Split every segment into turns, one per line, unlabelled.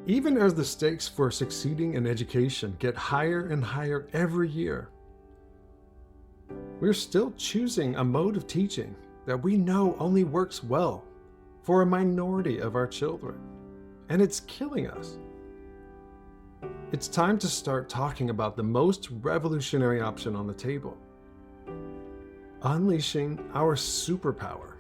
Even as the stakes for succeeding in education get higher and higher every year, we're still choosing a mode of teaching that we know only works well for a minority of our children, and it's killing us. It's time to start talking about the most revolutionary option on the table: unleashing our superpower.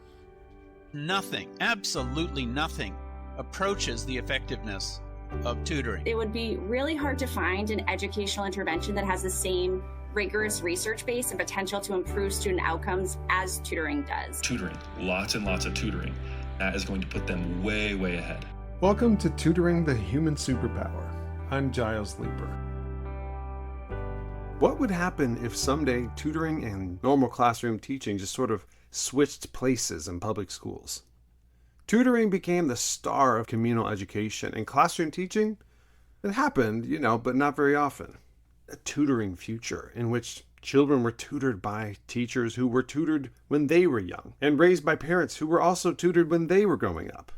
Nothing, absolutely nothing, approaches the effectiveness of tutoring.
It would be really hard to find an educational intervention that has the same rigorous research base and potential to improve student outcomes as tutoring does.
Tutoring, lots and lots of tutoring. That is going to put them way, way ahead.
Welcome to Tutoring the Human Superpower. I'm Giles Leeper. What would happen if someday tutoring and normal classroom teaching just sort of switched places in public schools? Tutoring became the star of communal education, and classroom teaching, it happened, but not very often. A tutoring future in which children were tutored by teachers who were tutored when they were young, and raised by parents who were also tutored when they were growing up.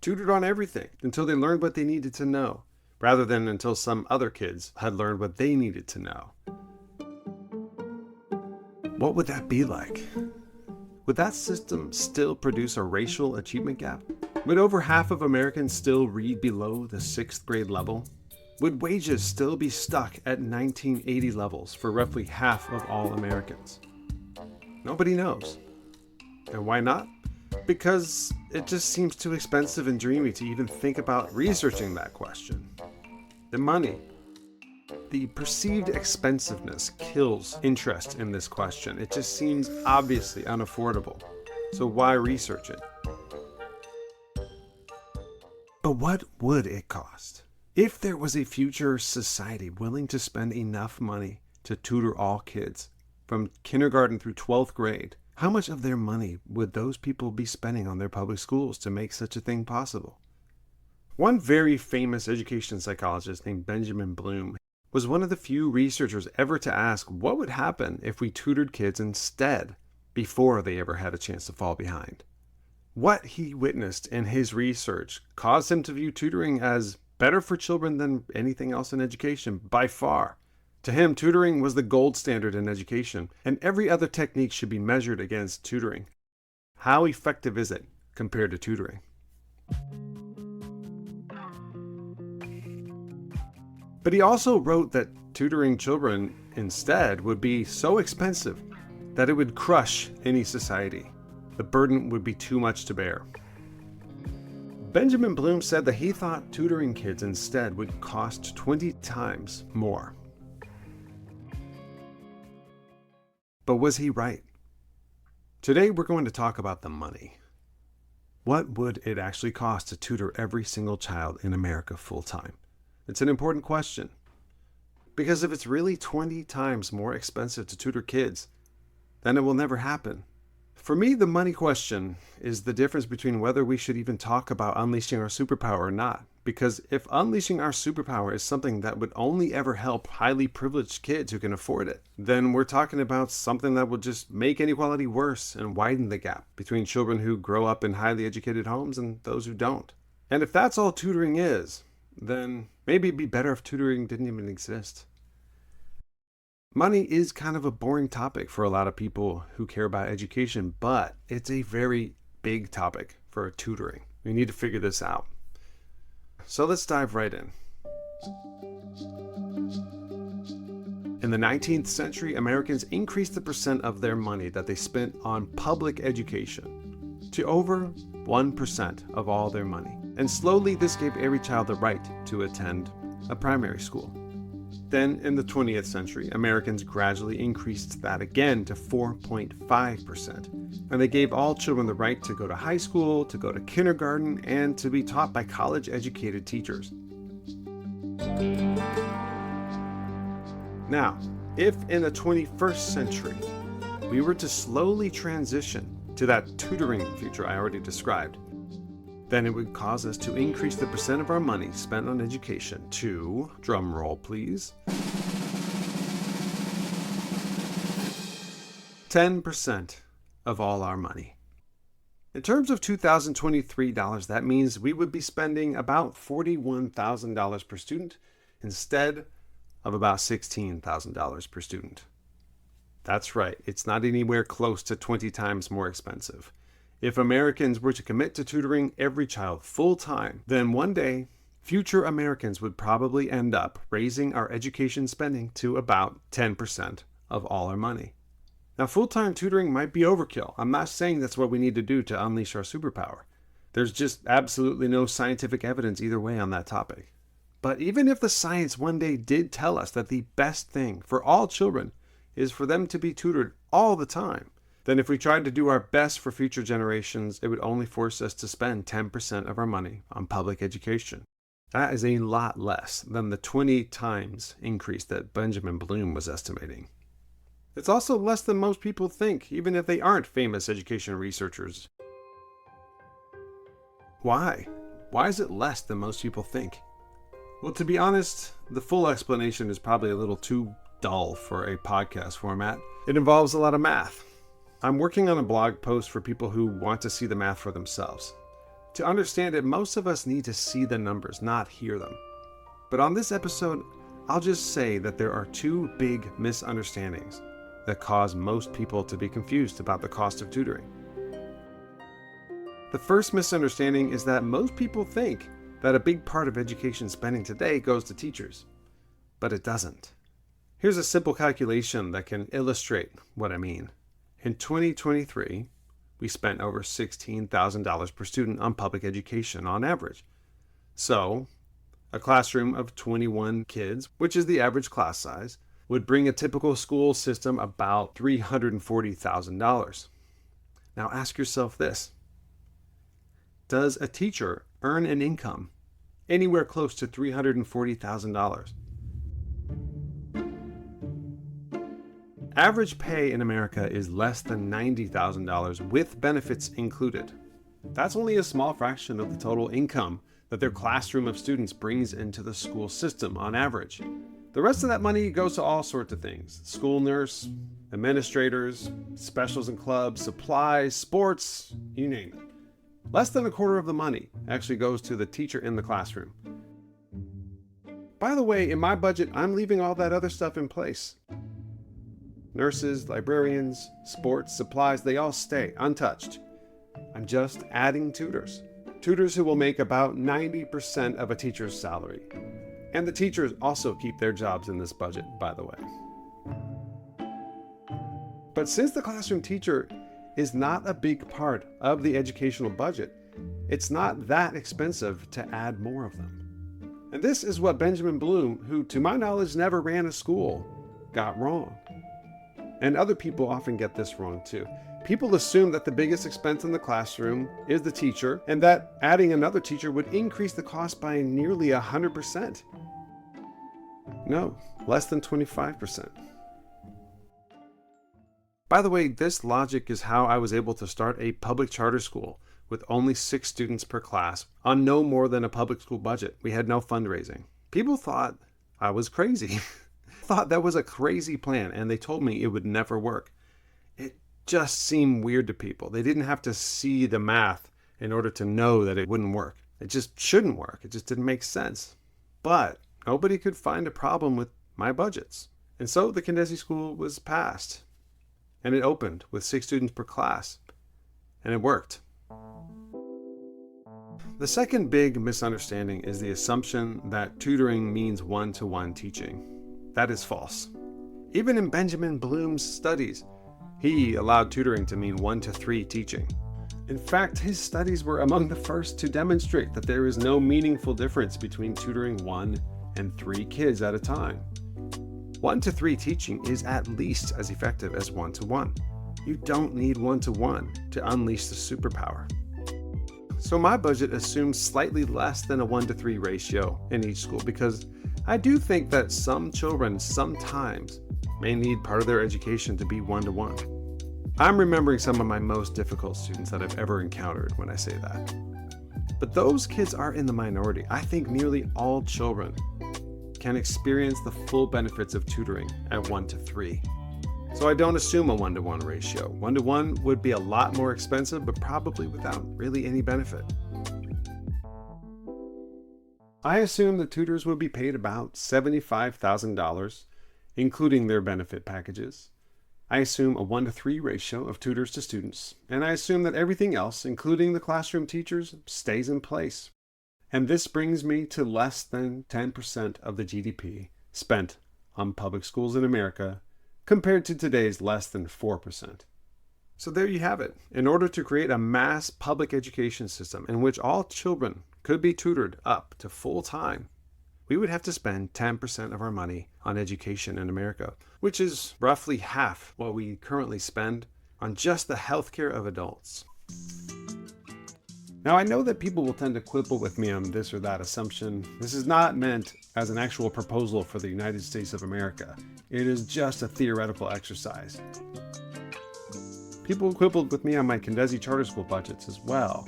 Tutored on everything until they learned what they needed to know, rather than until some other kids had learned what they needed to know. What would that be like? Would that system still produce a racial achievement gap? Would over half of Americans still read below the 6th grade level? Would wages still be stuck at 1980 levels for roughly half of all Americans? Nobody knows. And why not? Because it just seems too expensive and dreamy to even think about researching that question. The money. The perceived expensiveness kills interest in this question. It just seems obviously unaffordable. So why research it? But what would it cost? If there was a future society willing to spend enough money to tutor all kids from kindergarten through 12th grade, how much of their money would those people be spending on their public schools to make such a thing possible? One very famous education psychologist named Benjamin Bloom was one of the few researchers ever to ask what would happen if we tutored kids instead, before they ever had a chance to fall behind. What he witnessed in his research caused him to view tutoring as better for children than anything else in education, by far. To him, tutoring was the gold standard in education, and every other technique should be measured against tutoring. How effective is it compared to tutoring? But he also wrote that tutoring children instead would be so expensive that it would crush any society. The burden would be too much to bear. Benjamin Bloom said that he thought tutoring kids instead would cost 20 times more. But was he right? Today we're going to talk about the money. What would it actually cost to tutor every single child in America full-time? It's an important question. Because if it's really 20 times more expensive to tutor kids, then it will never happen. For me, the money question is the difference between whether we should even talk about unleashing our superpower or not. Because if unleashing our superpower is something that would only ever help highly privileged kids who can afford it, then we're talking about something that will just make inequality worse and widen the gap between children who grow up in highly educated homes and those who don't. And if that's all tutoring is, then maybe it'd be better if tutoring didn't even exist. Money is kind of a boring topic for a lot of people who care about education, but it's a very big topic for tutoring. We need to figure this out. So let's dive right in. In the 19th century, Americans increased the percent of their money that they spent on public education to over 1% of all their money. And slowly this gave every child the right to attend a primary school. Then in the 20th century, Americans gradually increased that again to 4.5%. And they gave all children the right to go to high school, to go to kindergarten, and to be taught by college-educated teachers. Now, if in the 21st century, we were to slowly transition to that tutoring future I already described, then it would cause us to increase the percent of our money spent on education to, drum roll please, 10% of all our money. In terms of 2023 dollars, that means we would be spending about $41,000 per student instead of about $16,000 per student. That's right, it's not anywhere close to 20 times more expensive. If Americans were to commit to tutoring every child full time, then one day, future Americans would probably end up raising our education spending to about 10% of all our money. Now, full-time tutoring might be overkill. I'm not saying that's what we need to do to unleash our superpower. There's just absolutely no scientific evidence either way on that topic. But even if the science one day did tell us that the best thing for all children is for them to be tutored all the time, then if we tried to do our best for future generations, it would only force us to spend 10% of our money on public education. That is a lot less than the 20 times increase that Benjamin Bloom was estimating. It's also less than most people think, even if they aren't famous education researchers. Why? Why is it less than most people think? Well, to be honest, the full explanation is probably a little too dull for a podcast format. It involves a lot of math. I'm working on a blog post for people who want to see the math for themselves. To understand it, most of us need to see the numbers, not hear them. But on this episode, I'll just say that there are two big misunderstandings that cause most people to be confused about the cost of tutoring. The first misunderstanding is that most people think that a big part of education spending today goes to teachers, but it doesn't. Here's a simple calculation that can illustrate what I mean. In 2023, we spent over $16,000 per student on public education on average. So, a classroom of 21 kids, which is the average class size, would bring a typical school system about $340,000. Now ask yourself this. Does a teacher earn an income anywhere close to $340,000? Average pay in America is less than $90,000 with benefits included. That's only a small fraction of the total income that their classroom of students brings into the school system on average. The rest of that money goes to all sorts of things. School nurse, administrators, specials and clubs, supplies, sports, you name it. Less than a quarter of the money actually goes to the teacher in the classroom. By the way, in my budget, I'm leaving all that other stuff in place. Nurses, librarians, sports, supplies, they all stay untouched. I'm just adding tutors. Tutors who will make about 90% of a teacher's salary. And the teachers also keep their jobs in this budget, by the way. But since the classroom teacher is not a big part of the educational budget, it's not that expensive to add more of them. And this is what Benjamin Bloom, who to my knowledge never ran a school, got wrong. And other people often get this wrong too. People assume that the biggest expense in the classroom is the teacher, and that adding another teacher would increase the cost by nearly 100%. No, less than 25%. By the way, this logic is how I was able to start a public charter school with only 6 students per class on no more than a public school budget. We had no fundraising. People thought I was crazy. Thought that was a crazy plan, and they told me it would never work. It just seemed weird to people. They didn't have to see the math in order to know that it wouldn't work. It just shouldn't work. It just didn't make sense. But nobody could find a problem with my budgets. And so the Candice School was passed. And it opened with 6 students per class. And it worked. The second big misunderstanding is the assumption that tutoring means one-to-one teaching. That is false. Even in Benjamin Bloom's studies, he allowed tutoring to mean 1-to-3 teaching. In fact, his studies were among the first to demonstrate that there is no meaningful difference between tutoring 1 and 3 kids at a time. 1-to-3 teaching is at least as effective as 1-to-1. You don't need 1-to-1 to unleash the superpower. So my budget assumes slightly less than a 1-to-3 ratio in each school because I do think that some children sometimes may need part of their education to be 1-to-1. I'm remembering some of my most difficult students that I've ever encountered when I say that. But those kids are in the minority. I think nearly all children can experience the full benefits of tutoring at 1-to-3. So I don't assume a 1-to-1 ratio. 1-to-1 would be a lot more expensive, but probably without really any benefit. I assume the tutors would be paid about $75,000, including their benefit packages. I assume a 1-to-3 ratio of tutors to students, and I assume that everything else, including the classroom teachers, stays in place. And this brings me to less than 10% of the GDP spent on public schools in America, compared to today's less than 4%. So there you have it. In order to create a mass public education system in which all children could be tutored up to full time, we would have to spend 10% of our money on education in America, which is roughly half what we currently spend on just the healthcare of adults. Now, I know that people will tend to quibble with me on this or that assumption. This is not meant as an actual proposal for the United States of America. It is just a theoretical exercise. People quibbled with me on my Condesi charter school budgets as well.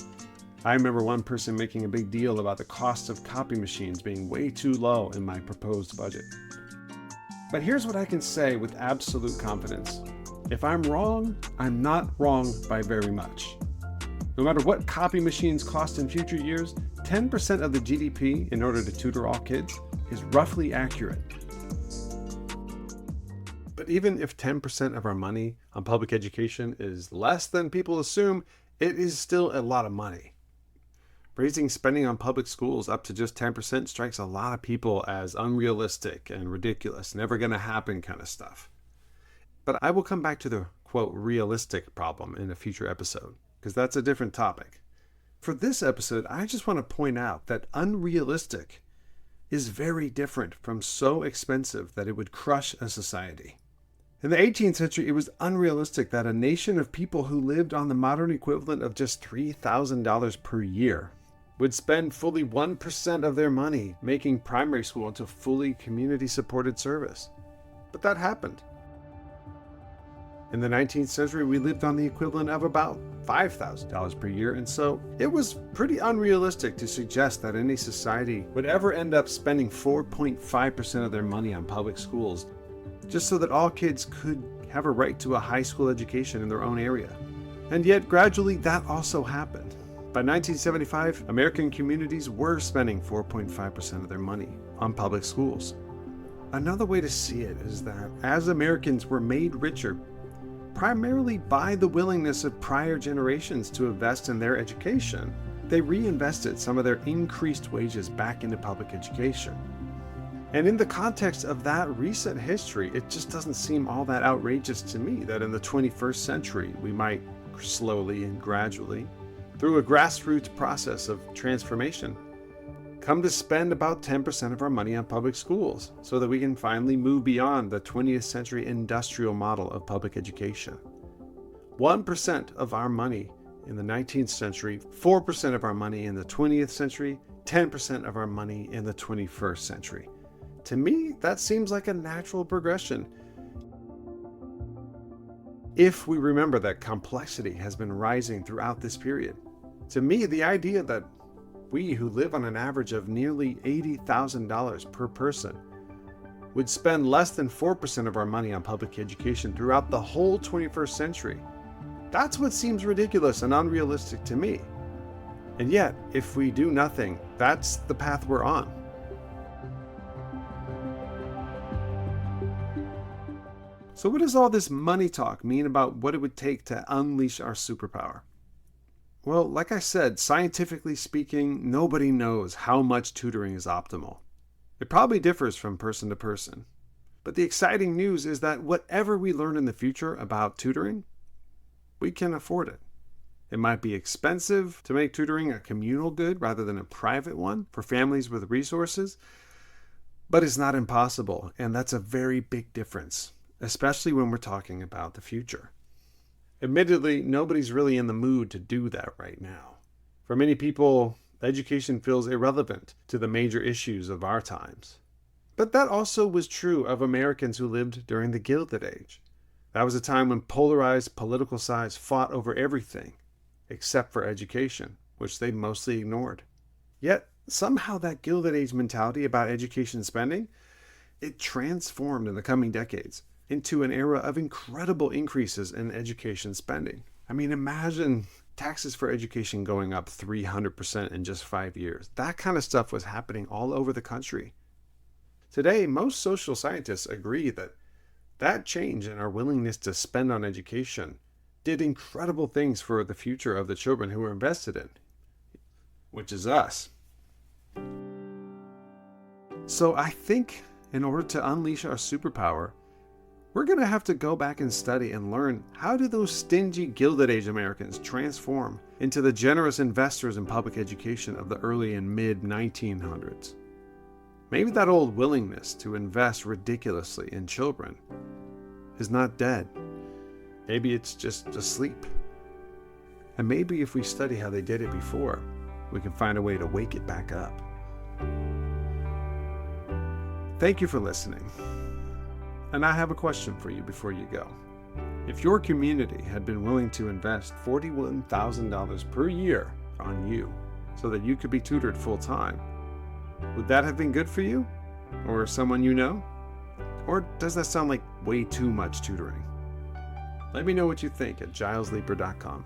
I remember one person making a big deal about the cost of copy machines being way too low in my proposed budget. But here's what I can say with absolute confidence. If I'm wrong, I'm not wrong by very much. No matter what copy machines cost in future years, 10% of the GDP in order to tutor all kids is roughly accurate. But even if 10% of our money on public education is less than people assume, it is still a lot of money. Raising spending on public schools up to just 10% strikes a lot of people as unrealistic and ridiculous, never going to happen kind of stuff. But I will come back to the, quote, realistic problem in a future episode, because that's a different topic. For this episode, I just want to point out that unrealistic is very different from so expensive that it would crush a society. In the 18th century, it was unrealistic that a nation of people who lived on the modern equivalent of just $3,000 per year would spend fully 1% of their money making primary school into fully community-supported service. But that happened. In the 19th century, we lived on the equivalent of about $5,000 per year, and so it was pretty unrealistic to suggest that any society would ever end up spending 4.5% of their money on public schools just so that all kids could have a right to a high school education in their own area. And yet, gradually, that also happened. By 1975, American communities were spending 4.5% of their money on public schools. Another way to see it is that as Americans were made richer, primarily by the willingness of prior generations to invest in their education, they reinvested some of their increased wages back into public education. And in the context of that recent history, it just doesn't seem all that outrageous to me that in the 21st century, we might slowly and gradually, through a grassroots process of transformation, come to spend about 10% of our money on public schools so that we can finally move beyond the 20th century industrial model of public education. 1% of our money in the 19th century, 4% of our money in the 20th century, 10% of our money in the 21st century. To me, that seems like a natural progression. If we remember that complexity has been rising throughout this period, to me, the idea that we who live on an average of nearly $80,000 per person would spend less than 4% of our money on public education throughout the whole 21st century, that's what seems ridiculous and unrealistic to me. And yet, if we do nothing, that's the path we're on. So what does all this money talk mean about what it would take to unleash our superpower? Well, like I said, scientifically speaking, nobody knows how much tutoring is optimal. It probably differs from person to person. But the exciting news is that whatever we learn in the future about tutoring, we can afford it. It might be expensive to make tutoring a communal good rather than a private one for families with resources, but it's not impossible, and that's a very big difference, especially when we're talking about the future. Admittedly, nobody's really in the mood to do that right now. For many people, education feels irrelevant to the major issues of our times. But that also was true of Americans who lived during the Gilded Age. That was a time when polarized political sides fought over everything, except for education, which they mostly ignored. Yet, somehow that Gilded Age mentality about education spending, it transformed in the coming decades into an era of incredible increases in education spending. I mean, imagine taxes for education going up 300% in just 5 years. That kind of stuff was happening all over the country. Today, most social scientists agree that that change in our willingness to spend on education did incredible things for the future of the children who were invested in, which is us. So I think in order to unleash our superpower, we're going to have to go back and study and learn, how do those stingy Gilded Age Americans transform into the generous investors in public education of the early and mid 1900s? Maybe that old willingness to invest ridiculously in children is not dead. Maybe it's just asleep. And maybe if we study how they did it before, we can find a way to wake it back up. Thank you for listening. And I have a question for you before you go. If your community had been willing to invest $41,000 per year on you so that you could be tutored full time, would that have been good for you? Or someone you know? Or does that sound like way too much tutoring? Let me know what you think at gilesleeper.com.